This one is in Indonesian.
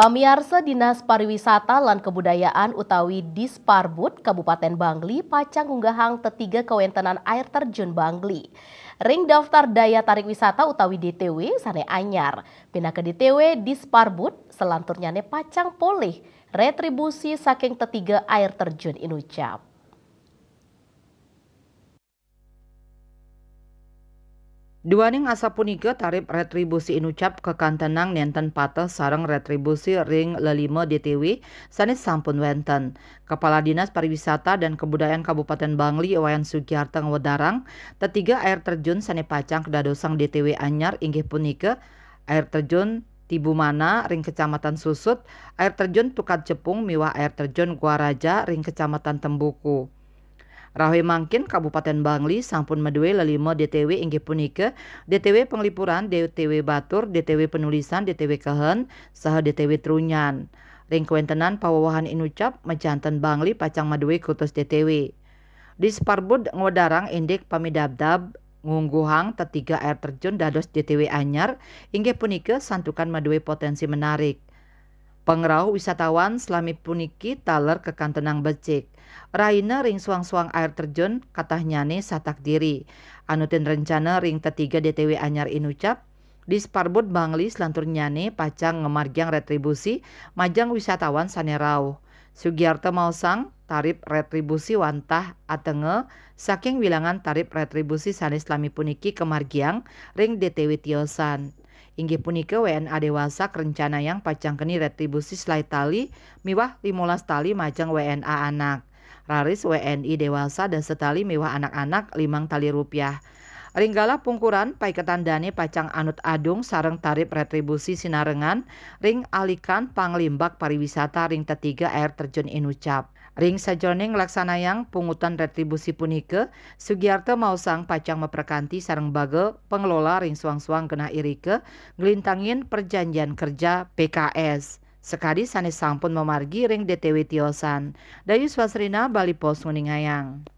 Pamiarsa Dinas Pariwisata lan Kebudayaan utawi Disparbud Kabupaten Bangli pacang unggahang tetiga kewentenan air terjun Bangli. Ring daftar daya tarik wisata utawi DTW sane anyar. Pina ke DTW Disparbud selanturnya ne pacang poleh retribusi saking tetiga air terjun inucap. Duaning asa punika tarif retribusi inucap kekantenang nenten pateh sareng retribusi ring lelima DTW sanes sampun wenten. Kepala Dinas Pariwisata dan Kebudayaan Kabupaten Bangli Wayan Sugiarto Wedarang, tetiga air terjun sane pacang kedadosang DTW anyar inggih punika air terjun Tibumana ring Kecamatan Susut, air terjun Tukat Cepung miwah air terjun Guaraja ring Kecamatan Tembuku. Rawe mangkin Kabupaten Bangli sampun medue lelima DTW inggih punika DTW Penglipuran, DTW Batur, DTW Penulisan, DTW Kehen, saha DTW Trunyan. Ring kuentenan pawawahan inucap mejanten Bangli pacang medue kutus DTW. Disparbud ngodarang indik pamidabdab ngungguhang tetiga air terjun dados DTW anyar inggih punika santukan medue potensi menarik. Pengrau wisatawan selami puniki taler kekantenang becik. Raina ring suang-suang air terjun katahnyane satak diri. Anutin rencana ring tetiga DTW anyar inucap. Disparbud Bangli selanturnyane pacang ngemargiang retribusi majang wisatawan sanerau. Sugiarto Mausang tarif retribusi wantah atenge saking wilangan tarif retribusi sanes lami puniki kemargiang ring DTW tiosan. Inggih punika WNA dewasa kerencana yang pacang keni retribusi selai tali miwah 15 tali majang WNA anak. Raris WNI dewasa dan setali miwah anak-anak 5 tali rupiah. Ringgala pungkuran paiketan dane pacang anut adung sareng tarif retribusi sinarengan ring alikan panglimbak pariwisata ring tetiga air terjun inucap. Ring sajroning laksanayang pungutan retribusi punika Sugiarto Mausang pacang meperkanti sareng bage pengelola ring suang-suang genah irike ngelintangin perjanjian kerja PKS. Sekadi sanes sampun memargi ring DTW tiosan. Dayu Swasrina Bali Pos Nguningayang.